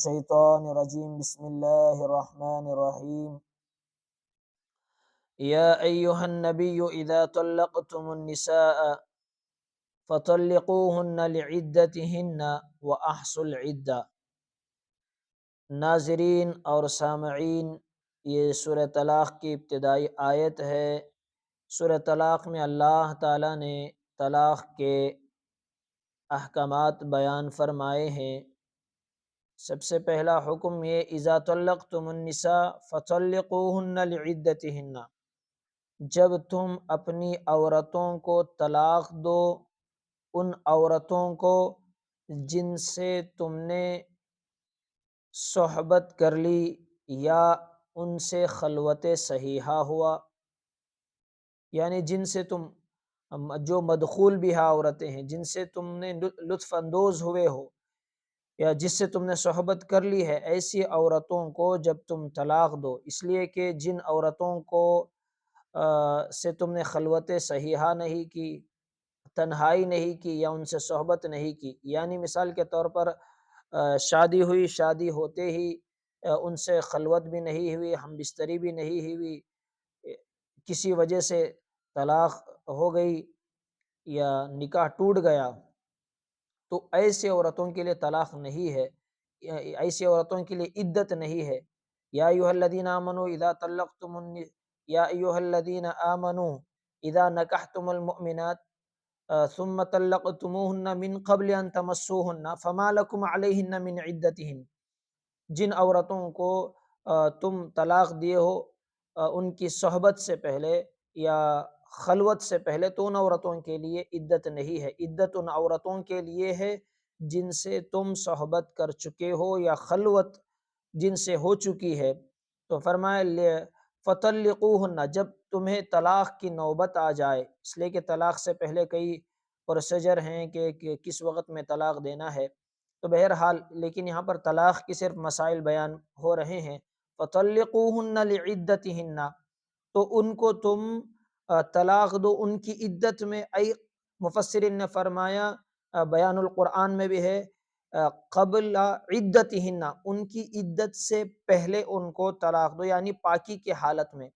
الشیطان الرجیم بسم اللہ الرحمن الرحیم یا ایہا النبی اذا طلقتم النساء فطلقوہن لعدتہن واحصوا العدہ۔ ناظرین اور سامعین، یہ سورہ طلاق کی ابتدائی آیت ہے۔ سورہ طلاق میں اللہ تعالیٰ نے طلاق کے احکامات بیان فرمائے ہیں۔ سب سے پہلا حکم یہ اذا طلقتم النساء فطلقوہن لعدتہن، جب تم اپنی عورتوں کو طلاق دو، ان عورتوں کو جن سے تم نے صحبت کر لی یا ان سے خلوت صحیحہ ہوا، یعنی جن سے تم جو مدخول بہا عورتیں ہیں، جن سے تم نے لطف اندوز ہوئے ہو یا جس سے تم نے صحبت کر لی ہے، ایسی عورتوں کو جب تم طلاق دو، اس لیے کہ جن عورتوں کو سے تم نے خلوت صحیحہ نہیں کی، تنہائی نہیں کی یا ان سے صحبت نہیں کی، یعنی مثال کے طور پر شادی ہوئی، شادی ہوتے ہی ان سے خلوت بھی نہیں ہوئی، ہم بستری بھی نہیں ہوئی، کسی وجہ سے طلاق ہو گئی یا نکاح ٹوٹ گیا، تو ایسے عورتوں کے لیے طلاق نہیں ہے، ایسی عورتوں کے لیے عدت نہیں ہے۔ یا ایھا الذین آمنوا اذا طلقتم یا ایھا الذین آمنوا اذا نکحتم المؤمنات ثم طلقتموہن من قبل ان تمسوہن فما لکم علیہن من عدتہن، جن عورتوں کو تم طلاق دیے ہو ان کی صحبت سے پہلے یا خلوت سے پہلے، تو ان عورتوں کے لیے عدت نہیں ہے۔ عدت ان عورتوں کے لیے ہے جن سے تم صحبت کر چکے ہو یا خلوت جن سے ہو چکی ہے۔ تو فرمایا فطلقوہن، جب تمہیں طلاق کی نوبت آ جائے، اس لیے کہ طلاق سے پہلے کئی پروسیجر ہیں کہ کس وقت میں طلاق دینا ہے، تو بہرحال لیکن یہاں پر طلاق کی صرف مسائل بیان ہو رہے ہیں۔ فطلقوہن لعدتہن، تو ان کو تم طلاق دو ان کی عدت میں، مفسرین نے فرمایا بیان القرآن میں بھی ہے قبل عدتہن، ان کی عدت سے پہلے ان کو طلاق دو، یعنی پاکی کی حالت میں۔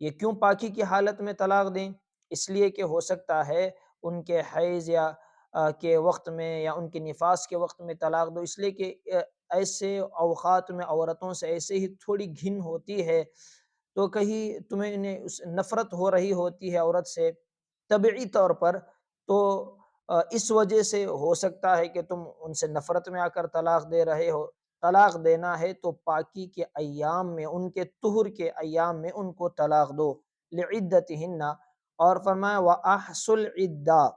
یہ کیوں پاکی کی حالت میں طلاق دیں؟ اس لیے کہ ہو سکتا ہے ان کے حیض یا کے وقت میں یا ان کے نفاس کے وقت میں طلاق دو، اس لیے کہ ایسے اوقات میں عورتوں سے ایسے ہی تھوڑی گھن ہوتی ہے، تو کہیں تمہیں نفرت ہو رہی ہوتی ہے عورت سے طبعی طور پر، تو اس وجہ سے ہو سکتا ہے کہ تم ان سے نفرت میں آ کر طلاق دے رہے ہو۔ طلاق دینا ہے تو پاکی کے ایام میں، ان کے طہر کے ایام میں ان کو طلاق دو، لعدتہن۔ اور فرمایا وَأَحْصُوا الْعِدَّةَ،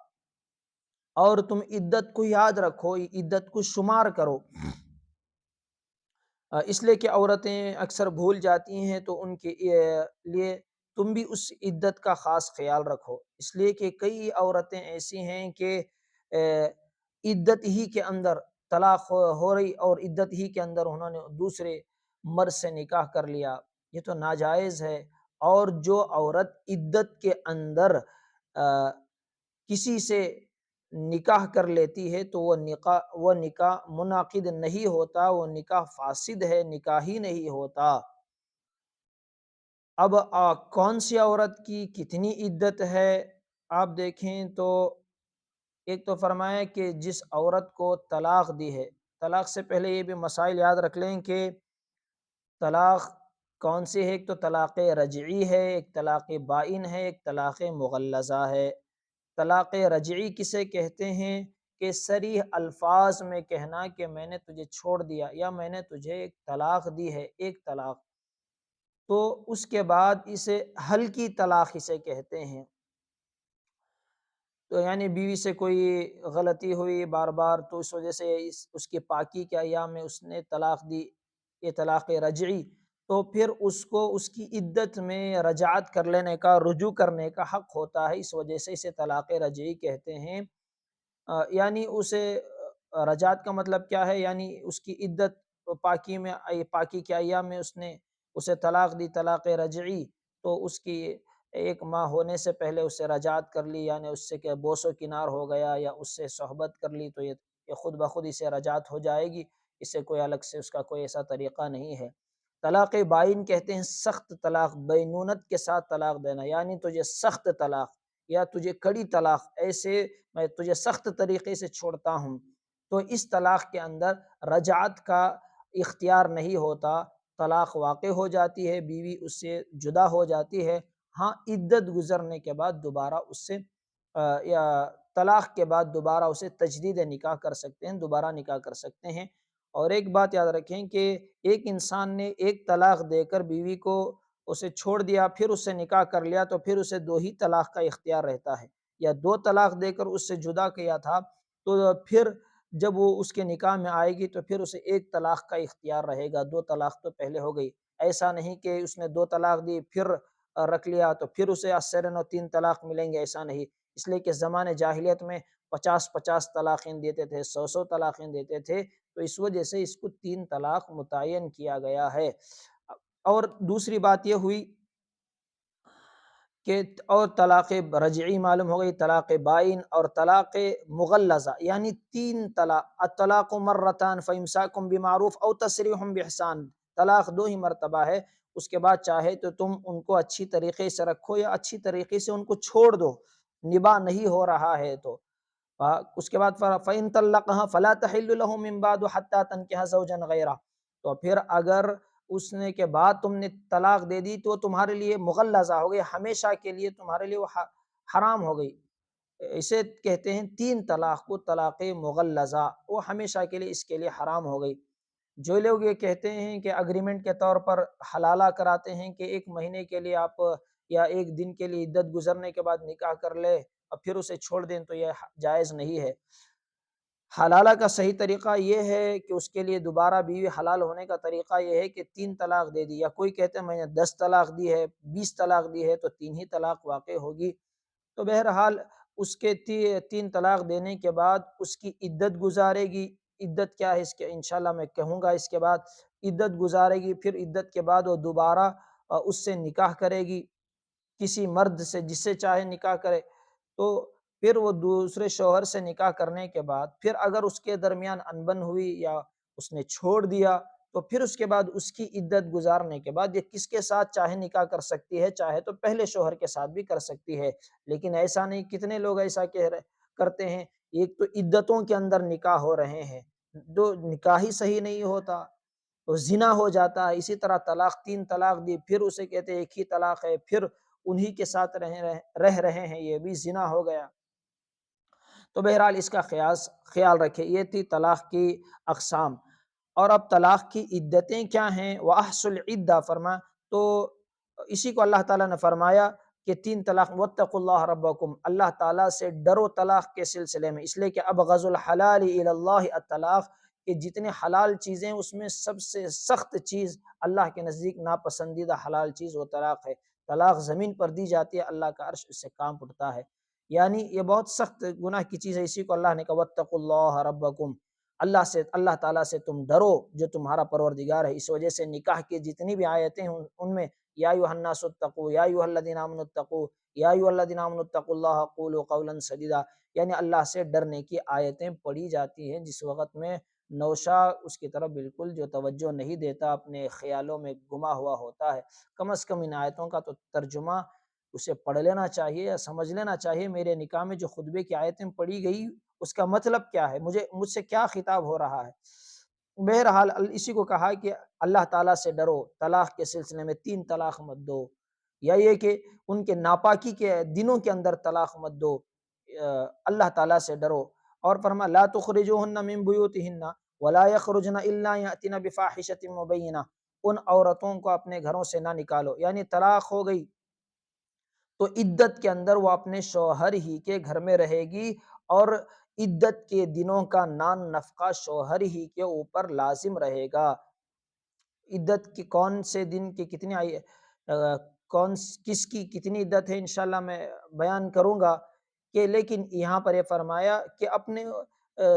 اور تم عدت کو یاد رکھو، عدت کو شمار کرو، اس لیے کہ عورتیں اکثر بھول جاتی ہیں، تو ان کے لیے تم بھی اس عدت کا خاص خیال رکھو، اس لیے کہ کئی عورتیں ایسی ہیں کہ عدت ہی کے اندر طلاق ہو رہی اور عدت ہی کے اندر انہوں نے دوسرے مرد سے نکاح کر لیا، یہ تو ناجائز ہے۔ اور جو عورت عدت کے اندر کسی سے نکاح کر لیتی ہے تو وہ نکاح منعقد نہیں ہوتا، وہ نکاح فاسد ہے، نکاح ہی نہیں ہوتا۔ اب کون سی عورت کی کتنی عدت ہے آپ دیکھیں تو ایک تو فرمایا کہ جس عورت کو طلاق دی ہے، طلاق سے پہلے یہ بھی مسائل یاد رکھ لیں کہ طلاق کون سی ہے، ایک تو طلاق رجعی ہے، ایک طلاق بائن ہے، ایک طلاق مغلظہ ہے۔ طلاق رجعی کسے کہتے ہیں کہ صریح الفاظ میں کہنا کہ میں نے تجھے چھوڑ دیا یا میں نے تجھے ایک طلاق دی ہے، ایک طلاق، تو اس کے بعد اسے ہلکی طلاق اسے کہتے ہیں۔ تو یعنی بیوی سے کوئی غلطی ہوئی بار بار، تو اس وجہ سے اس کے پاکی کے ایام میں اس نے طلاق دی، یہ طلاق رجعی، تو پھر اس کو اس کی عدت میں رجعت کر لینے کا، رجوع کرنے کا حق ہوتا ہے، اس وجہ سے اسے طلاق رجعی کہتے ہیں۔ یعنی اسے رجعت کا مطلب کیا ہے، یعنی اس کی عدت پاکی میں، پاکی کے ایام میں اس نے اسے طلاق دی، طلاق رجعی، تو اس کی ایک ماہ ہونے سے پہلے اس سے رجعت کر لی، یعنی اس سے کہ بوس و کنار ہو گیا یا اس سے صحبت کر لی، تو یہ خود بخود اسے رجعت ہو جائے گی۔ اس سے کوئی الگ سے اس کا کوئی ایسا طریقہ نہیں ہے۔ طلاق بائن کہتے ہیں سخت طلاق، بینونت کے ساتھ طلاق دینا، یعنی تجھے سخت طلاق یا تجھے کڑی طلاق، ایسے میں تجھے سخت طریقے سے چھوڑتا ہوں۔ تو اس طلاق کے اندر رجعت کا اختیار نہیں ہوتا، طلاق واقع ہو جاتی ہے، بیوی اس سے جدا ہو جاتی ہے۔ ہاں عدت گزرنے کے بعد دوبارہ اس سے یا طلاق کے بعد دوبارہ اسے تجدید نکاح کر سکتے ہیں، دوبارہ نکاح کر سکتے ہیں۔ اور ایک بات یاد رکھیں کہ ایک انسان نے ایک طلاق دے کر بیوی کو اسے چھوڑ دیا، پھر اس سے نکاح کر لیا، تو پھر اسے 2 ہی طلاق کا اختیار رہتا ہے، یا 2 طلاق دے کر اس سے جدا کیا تھا تو پھر جب وہ اس کے نکاح میں آئے گی تو پھر اسے 1 طلاق کا اختیار رہے گا، 2 طلاق تو پہلے ہو گئی۔ ایسا نہیں کہ اس نے 2 طلاق دی پھر رکھ لیا تو پھر اسے ازسرن و 3 طلاق ملیں گے، ایسا نہیں۔ اس لیے کہ زمانے جاہلیت میں 50 طلاقیں دیتے تھے، 100 طلاقیں دیتے تھے، تو اس وجہ سے اس کو 3 طلاق متعین کیا گیا ہے۔ اور دوسری بات یہ ہوئی کہ اور طلاق رجعی معلوم ہو گئی، طلاق بائن اور طلاق مغلظہ، یعنی 3 طلاق۔ الطلاق مرتان فامساک بمعروف او تسریح باحسان، طلاق 2 ہی مرتبہ ہے، اس کے بعد چاہے تو تم ان کو اچھی طریقے سے رکھو یا اچھی طریقے سے ان کو چھوڑ دو، نباہ نہیں ہو رہا ہے تو۔ اس کے بعد فَإِن طَلَّقَهَا فَلَا تَحِلُّ لَهُ مِن بَعْدُ حَتَّى تَنكِحَ زَوْجًا غَيْرَهُ، تو پھر اگر اس نے کے بعد تم نے طلاق دے دی تو تمہارے لیے مغلظہ ہو گئی، ہمیشہ کے لیے تمہارے لیے وہ حرام ہو گئی۔ اسے کہتے ہیں 3 طلاق کو طلاق مغلظہ، وہ ہمیشہ کے لیے اس کے لیے حرام ہو گئی۔ جو لوگ یہ کہتے ہیں کہ اگریمنٹ کے طور پر حلالہ کراتے ہیں کہ 1 مہینے کے لیے آپ یا 1 دن کے لیے عدت گزرنے کے بعد نکاح کر لے اور پھر اسے چھوڑ دیں، تو یہ جائز نہیں ہے۔ حلالہ کا صحیح طریقہ یہ ہے کہ اس کے لیے دوبارہ بیوی حلال ہونے کا طریقہ یہ ہے کہ 3 طلاق دے دی، یا کوئی کہتے ہیں میں نے 10 طلاق دی ہے، 20 طلاق دی ہے، تو 3 ہی طلاق واقع ہوگی۔ تو بہرحال اس کے 3 طلاق دینے کے بعد اس کی عدت گزارے گی۔ عدت کیا ہے اس کے انشاءاللہ میں کہوں گا، اس کے بعد عدت گزارے گی، پھر عدت کے بعد وہ دوبارہ اس سے نکاح کرے گی، کسی مرد سے جس سے چاہے نکاح کرے۔ تو پھر وہ دوسرے شوہر سے نکاح کرنے کے بعد پھر اگر اس کے درمیان انبن ہوئی یا اس نے چھوڑ دیا، تو پھر اس کے بعد اس کی عدت گزارنے کے بعد یہ کس کے ساتھ چاہے نکاح کر سکتی ہے، چاہے تو پہلے شوہر کے ساتھ بھی کر سکتی ہے۔ لیکن ایسا نہیں، کتنے لوگ ایسا کرتے ہیں، ایک تو عدتوں کے اندر نکاح ہو رہے ہیں، جو نکاح ہی صحیح نہیں ہوتا تو زنا ہو جاتا ہے۔ اسی طرح طلاق 3 طلاق دی، پھر اسے کہتے ہیں 1 ہی طلاق ہے، پھر انہی کے ساتھ رہ رہے ہیں، یہ بھی زنا ہو گیا۔ تو بہرحال اس کا خیال رکھے۔ یہ تھی طلاق کی اقسام۔ اور اب طلاق کی عدتیں کیا ہیں؟ وَأَحْصُ الْعِدَّةَ فرما، تو اسی کو اللہ تعالیٰ نے فرمایا کہ 3 طلاق، وَاتَّقُوا اللَّهَ رَبَّكُمْ، اللہ تعالیٰ سے ڈرو طلاق کے سلسلے میں، اس لیے کہ ابغض الحلال الی اللہ الطلاق، کہ جتنے حلال چیزیں اس میں سب سے سخت چیز اللہ کے نزدیک ناپسندیدہ حلال چیز وہ طلاق ہے۔ طلاق زمین پر دی جاتی ہے، اللہ کا عرش اس سے کانپ اٹھتا ہے، یعنی یہ بہت سخت گناہ کی چیز ہے۔ اسی کو اللہ نے کہا واتقوا اللہ ربکم، اللہ تعالیٰ سے تم ڈرو جو تمہارا پروردگار ہے۔ اس وجہ سے نکاح کی جتنی بھی آیتیں ہیں ان میں یا ایھا الناس اتقوا، یا ایھا الذین آمنوا اتقوا، یا ایھا الذین آمنوا اتقوا اللہ قولوا قولا سدیدا، یعنی اللہ سے ڈرنے کی آیتیں پڑھی جاتی ہیں جس وقت میں نوشا اس کی طرف بالکل جو توجہ نہیں دیتا، اپنے خیالوں میں گما ہوا ہوتا ہے، کم از کم ان آیتوں کا تو ترجمہ اسے پڑھ لینا چاہیے یا سمجھ لینا چاہیے۔ میرے نکاح میں جو خطبے کی آیتیں پڑھی گئی اس کا مطلب کیا ہے، مجھ سے کیا خطاب ہو رہا ہے۔ بہرحال اسی کو کہا کہ اللہ تعالیٰ سے ڈرو، طلاق کے سلسلے میں 3 طلاق مت دو، یا یہ کہ ان کے ناپاکی کے دنوں کے اندر طلاق مت دو، اللہ تعالیٰ سے ڈرو۔ اور فرما لا تخرجوهن من بیوتهن ولا يخرجن الا یاتین بفاحشۃ مبینہ، ان عورتوں کو اپنے گھروں سے نہ نکالو، یعنی طلاق ہو گئی تو عدت کے اندر وہ اپنے شوہر ہی کے گھر میں رہے گی، اور عدت کے دنوں کا نان نفقہ شوہر ہی کے اوپر لازم رہے گا۔ عدت کی کون سے دن کی کتنی کس کی کتنی عدت ہے انشاءاللہ میں بیان کروں گا، کہ لیکن یہاں پر یہ فرمایا کہ اپنے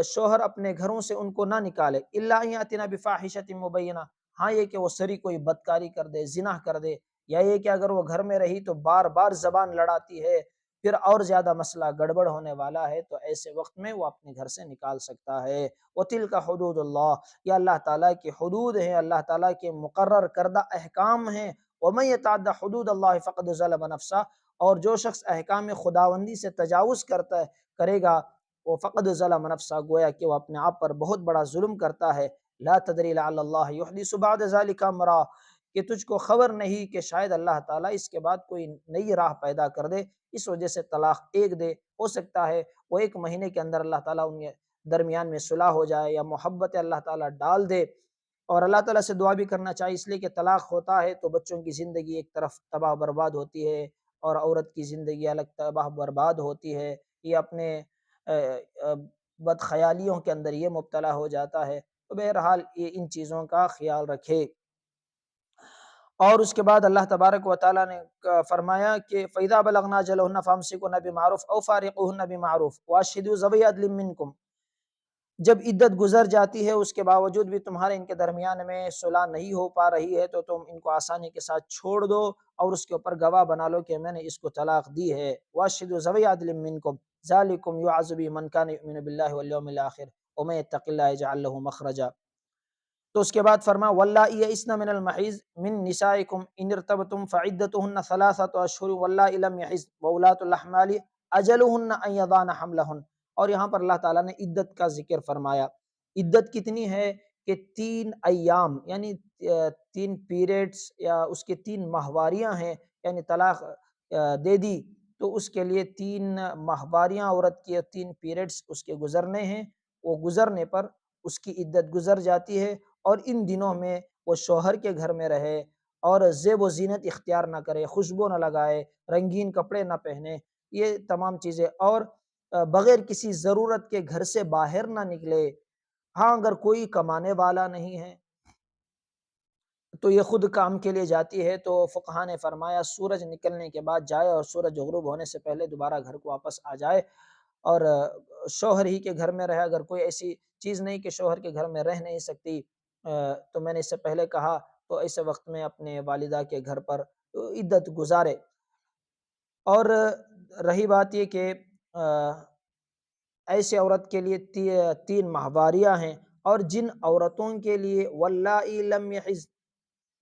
شوہر اپنے گھروں سے ان کو نہ نکالے، الا ان یاتین بفاحشۃ مبینہ، ہاں یہ کہ وہ سری کوئی بدکاری کر دے، زنا کر دے، یا یہ کہ اگر وہ گھر میں رہی تو بار بار زبان لڑاتی ہے، پھر اور زیادہ مسئلہ گڑبڑ ہونے والا ہے، تو ایسے وقت میں وہ اپنے گھر سے نکال سکتا ہے۔ وَتِلْكَ حُدُودُ اللّہ، یہ اللہ تعالیٰ کی حدود ہیں، اللہ تعالیٰ کے مقرر کردہ احکام ہیں۔ وَمَن يَتَعَدَّ حُدُودَ اللّہ فَقَدْ ظَلَمَ نَفْسَهُ، اور جو شخص احکام خداوندی سے تجاوز کرے گا، وہ فقد ظلم نفسہ، گویا کہ وہ اپنے آپ پر بہت بڑا ظلم کرتا ہے۔ لا تدری لعل اللہ یحدث بعد ذلک امرا، کہ تجھ کو خبر نہیں کہ شاید اللہ تعالیٰ اس کے بعد کوئی نئی راہ پیدا کر دے، اس وجہ سے طلاق ایک دے۔ ہو سکتا ہے وہ 1 مہینے کے اندر اللہ تعالیٰ ان کے درمیان میں صلح ہو جائے، یا محبت اللہ تعالیٰ ڈال دے۔ اور اللہ تعالیٰ سے دعا بھی کرنا چاہیے، اس لیے کہ طلاق ہوتا ہے تو بچوں کی زندگی ایک طرف تباہ برباد ہوتی ہے، اور عورت کی زندگی الگ تباہ برباد ہوتی ہے، یہ اپنے بد خیالیوں کے اندر یہ مبتلا ہو جاتا ہے۔ تو بہرحال یہ ان چیزوں کا خیال رکھے۔ اور اس کے بعد اللہ تبارک و تعالیٰ نے فرمایا کہ فَإِذَا بَلَغْنَا أَجَلَهُنَّ فَأَمْسِكُوهُنَّ بِمَعْرُوفٍ أَوْ فَارِقُوهُنَّ بِمَعْرُوفٍ وَأَشْهِدُوا ذَوِي عَدْلٍ مِّنكُمْ، جب عدت گزر جاتی ہے، اس کے باوجود بھی تمہارے ان کے درمیان میں صلح نہیں ہو پا رہی ہے، تو تم ان کو آسانی کے ساتھ چھوڑ دو، اور اس کے اوپر گواہ بنا لو کہ میں نے اس کو طلاق دی ہے۔ وَأَشْهِدُوا ذَوِي عَدْلٍ مِّنكُمْ ذَلِكُمْ يُوعَظُ بِهِ مَن كَانَ يُؤْمِنُ بِاللَّهِ وَالْيَوْمِ الْآخِرِ وَمَن يَتَّقِ اللَّهَ يَجْعَل لَّهُ مَخْرَجًا۔ تو اس کے بعد فرمایا وَاللَّائِي يَئِسْنَ مِنَ الْمَحِيضِ مِن نِّسَائِكُمْ إِنِ ارْتَبْتُمْ فَعِدَّتُهُنَّ 3 أشهر وَاللَّائِي لَمْ يَحِضْنَ وَأُولَاتُ الْأَحْمَالِ أَجَلُهُنَّ أَن يَضَعْنَ حَمْلَهُنَّ۔ اور یہاں پر اللہ تعالیٰ نے عدت کا ذکر فرمایا۔ عدت کتنی ہے کہ 3 ایام، یعنی 3 پیریڈز، یا اس کے 3 ماہواریاں ہیں، یعنی طلاق دے دی تو اس کے لیے 3 ماہواریاں عورت کی، 3 پیریڈز اس کے گزرنے ہیں، وہ گزرنے پر اس کی عدت گزر جاتی ہے۔ اور ان دنوں میں وہ شوہر کے گھر میں رہے، اور زیب و زینت اختیار نہ کرے، خوشبو نہ لگائے، رنگین کپڑے نہ پہنے، یہ تمام چیزیں، اور بغیر کسی ضرورت کے گھر سے باہر نہ نکلے۔ ہاں اگر کوئی کمانے والا نہیں ہے تو یہ خود کام کے لیے جاتی ہے، تو فقہاء نے فرمایا سورج نکلنے کے بعد جائے، اور سورج غروب ہونے سے پہلے دوبارہ گھر کو واپس آ جائے، اور شوہر ہی کے گھر میں رہے۔ اگر کوئی ایسی چیز نہیں کہ شوہر کے گھر میں رہ نہیں سکتی، تو میں نے اس سے پہلے کہا، تو ایسے وقت میں اپنے والدہ کے گھر پر عدت گزارے۔ اور رہی بات یہ کہ ایسے عورت کے لیے 3 ماہواریاں ہیں، اور جن عورتوں کے لیے واللائی لم یحض،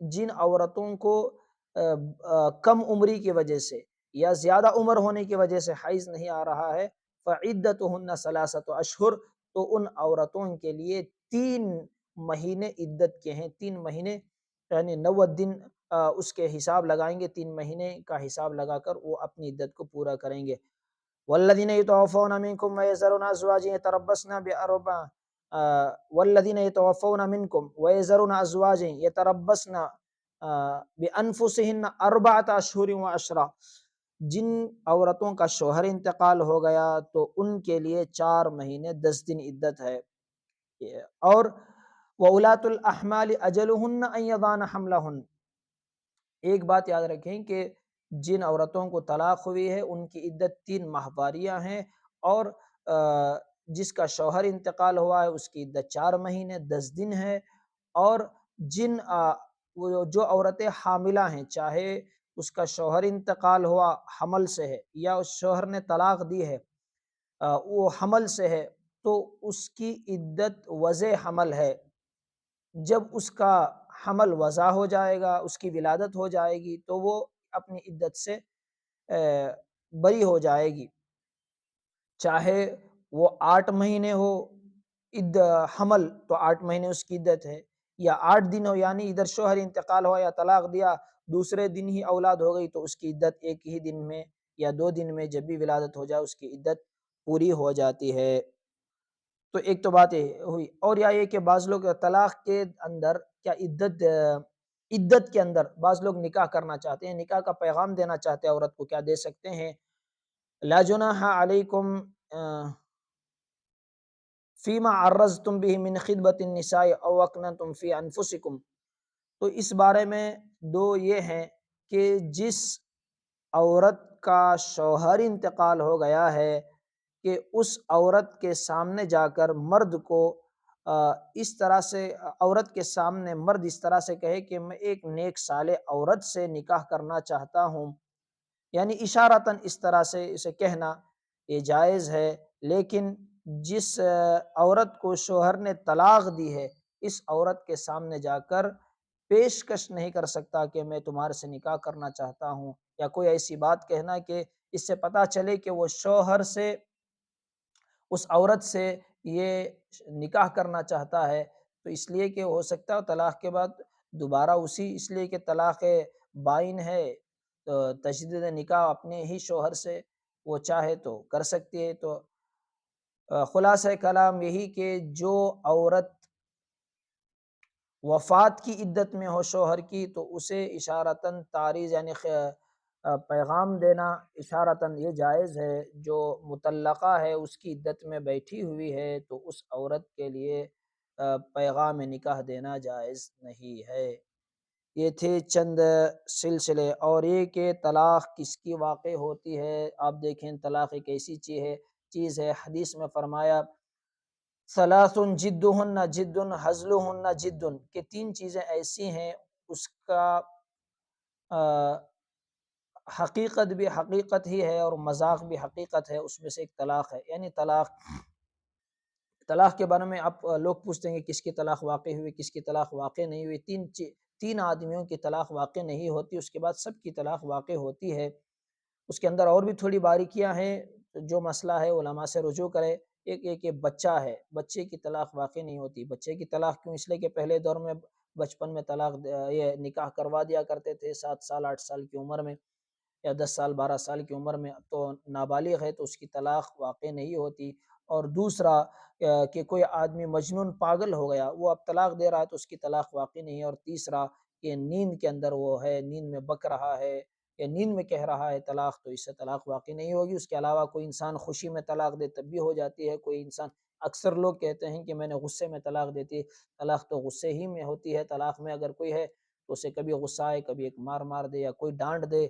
جن عورتوں کو کم عمری کی وجہ سے یا زیادہ عمر ہونے کی وجہ سے حیض نہیں آ رہا ہے، فعدتہن 3 اشہر، تو ان عورتوں کے لیے 3 مہینے عدت کے ہیں۔ 3 مہینے یعنی 90 دن اس کے حساب لگائیں گے، 3 مہینے کا حساب لگا کر وہ اپنی عدت کو پورا کریں گے۔ والذین یتوفون منکم ویذرون ازواجا یتربصن والذین یتوفون منکم ویذرون ازواجا یتربصن بانفسہن 4 اشہر وعشرا، جن عورتوں کا شوہر انتقال ہو گیا تو ان کے لیے 4 مہینے 10 دن عدت ہے۔ اور وَأُولَاتُ الْأَحْمَالِ أَجَلُهُنَّ أَن يَضَعْنَ حَمْلَهُنَّ، ایک بات یاد رکھیں کہ جن عورتوں کو طلاق ہوئی ہے ان کی عدت 3 ماہواریاں ہیں، اور جس کا شوہر انتقال ہوا ہے اس کی عدت 4 مہینے 10 دن ہے۔ اور جو عورتیں حاملہ ہیں، چاہے اس کا شوہر انتقال ہوا حمل سے ہے، یا اس شوہر نے طلاق دی ہے وہ حمل سے ہے، تو اس کی عدت وضع حمل ہے۔ جب اس کا حمل وضع ہو جائے گا، اس کی ولادت ہو جائے گی، تو وہ اپنی عدت سے بری ہو جائے گی، چاہے وہ 8 مہینے ہو حمل، تو 8 مہینے اس کی عدت ہے، یا 8 دن ہو، یعنی ادھر شوہر انتقال ہوا یا طلاق دیا، دوسرے دن ہی اولاد ہو گئی، تو اس کی عدت 1 ہی دن میں یا 2 دن میں جب بھی ولادت ہو جائے اس کی عدت پوری ہو جاتی ہے۔ تو ایک تو بات یہ ہوئی، اور یا یہ کہ بعض لوگ طلاق کے اندر کیا عدت کے اندر بعض لوگ نکاح کرنا چاہتے ہیں، نکاح کا پیغام دینا چاہتے ہیں عورت کو، کیا دے سکتے ہیں؟ لا جناح علیکم فیما عرضتم به من خطبۃ النساء او اکنتم فی انفسکم، تو اس بارے میں 2 یہ ہیں کہ جس عورت کا شوہر انتقال ہو گیا ہے کہ اس عورت کے سامنے جا کر مرد کو اس طرح سے، عورت کے سامنے مرد اس طرح سے کہے کہ میں ایک نیک صالح عورت سے نکاح کرنا چاہتا ہوں، یعنی اشارتاً اس طرح سے اسے کہنا یہ جائز ہے، لیکن جس عورت کو شوہر نے طلاق دی ہے، اس عورت کے سامنے جا کر پیشکش نہیں کر سکتا کہ میں تمہارے سے نکاح کرنا چاہتا ہوں، یا کوئی ایسی بات کہنا کہ اس سے پتہ چلے کہ وہ شوہر سے، اس عورت سے یہ نکاح کرنا چاہتا ہے۔ تو اس لیے کہ ہو سکتا ہے طلاق کے بعد دوبارہ اسی، اس لیے کہ طلاق بائن ہے تو تجدید نکاح اپنے ہی شوہر سے وہ چاہے تو کر سکتی ہے۔ تو خلاصہ کلام یہی کہ جو عورت وفات کی عدت میں ہو شوہر کی، تو اسے اشارتاً تعریض یعنی پیغام دینا اشارتاً یہ جائز ہے۔ جو مطلقہ ہے اس کی عدت میں بیٹھی ہوئی ہے تو اس عورت کے لیے پیغام نکاح دینا جائز نہیں ہے۔ یہ تھے چند سلسلے، اور یہ کہ طلاق کس کی واقع ہوتی ہے۔ آپ دیکھیں طلاق ایک ایسی چیز ہے، حدیث میں فرمایا ثلاث جدہن جد ہزلہن جد، کہ تین چیزیں ایسی ہیں اس کا حقیقت بھی حقیقت ہی ہے اور مذاق بھی حقیقت ہے، اس میں سے ایک طلاق ہے۔ یعنی طلاق کے بارے میں آپ لوگ پوچھتے ہیں کہ کس کی طلاق واقع ہوئی، کس کی طلاق واقع نہیں ہوئی۔ تین آدمیوں کی طلاق واقع نہیں ہوتی، اس کے بعد سب کی طلاق واقع ہوتی ہے۔ اس کے اندر اور بھی تھوڑی باریکیاں ہیں، جو مسئلہ ہے علماء سے رجوع کرے۔ ایک بچہ ہے، بچے کی طلاق واقع نہیں ہوتی۔ بچے کی طلاق کیوں؟ اس لیے کہ پہلے دور میں بچپن میں طلاق یہ نکاح کروا دیا کرتے تھے 7 سال 8 سال کی عمر میں، یا 10 سال 12 سال کی عمر میں، تو نابالغ ہے تو اس کی طلاق واقع نہیں ہوتی۔ اور دوسرا کہ کوئی آدمی مجنون پاگل ہو گیا، وہ اب طلاق دے رہا ہے تو اس کی طلاق واقع نہیں ہے۔ اور تیسرا کہ نیند کے اندر وہ ہے، نیند میں بک رہا ہے یا نیند میں کہہ رہا ہے طلاق، تو اس سے طلاق واقع نہیں ہوگی۔ اس کے علاوہ کوئی انسان خوشی میں طلاق دے تب بھی ہو جاتی ہے۔ کوئی انسان، اکثر لوگ کہتے ہیں کہ میں نے غصے میں طلاق دیتی ہے، طلاق تو غصے ہی میں ہوتی ہے۔ طلاق میں اگر کوئی ہے تو اسے کبھی غصہ آئے، کبھی ایک مار دے یا کوئی ڈانٹ دے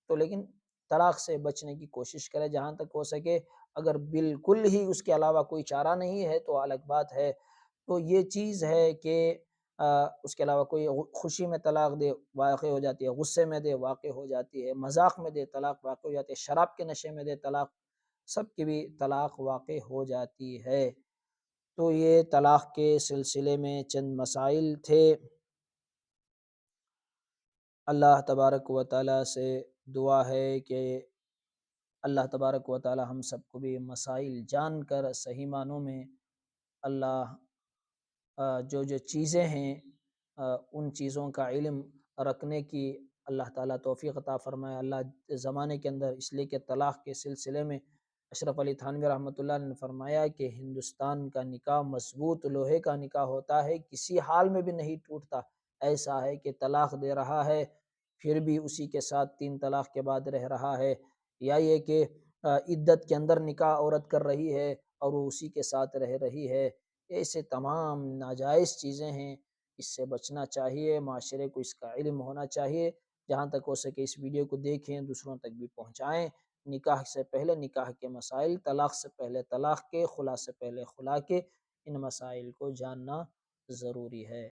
تو، لیکن طلاق سے بچنے کی کوشش کرے جہاں تک ہو سکے۔ اگر بالکل ہی اس کے علاوہ کوئی چارہ نہیں ہے تو الگ بات ہے۔ تو یہ چیز ہے کہ اس کے علاوہ کوئی خوشی میں طلاق دے واقع ہو جاتی ہے، غصے میں دے واقع ہو جاتی ہے، مذاق میں دے طلاق واقع ہو جاتی ہے، شراب کے نشے میں دے طلاق، سب کی بھی طلاق واقع ہو جاتی ہے۔ تو یہ طلاق کے سلسلے میں چند مسائل تھے۔ اللہ تبارک و تعالیٰ سے دعا ہے کہ اللہ تبارک و تعالیٰ ہم سب کو بھی مسائل جان کر صحیح معنوں میں اللہ جو چیزیں ہیں ان چیزوں کا علم رکھنے کی اللہ تعالیٰ توفیق عطا فرمائے۔ اللہ زمانے کے اندر، اس لیے کہ طلاق کے سلسلے میں اشرف علی تھانوی رحمۃ اللہ نے فرمایا کہ ہندوستان کا نکاح مضبوط لوہے کا نکاح ہوتا ہے، کسی حال میں بھی نہیں ٹوٹتا۔ ایسا ہے کہ طلاق دے رہا ہے پھر بھی اسی کے ساتھ 3 طلاق کے بعد رہ رہا ہے، یا یہ کہ عدت کے اندر نکاح عورت کر رہی ہے اور وہ اسی کے ساتھ رہ رہی ہے۔ ایسے تمام ناجائز چیزیں ہیں، اس سے بچنا چاہیے، معاشرے کو اس کا علم ہونا چاہیے۔ جہاں تک ہو سکے اس ویڈیو کو دیکھیں، دوسروں تک بھی پہنچائیں۔ نکاح سے پہلے نکاح کے مسائل، طلاق سے پہلے طلاق کے، خلا سے پہلے خلا کے، ان مسائل کو جاننا ضروری ہے۔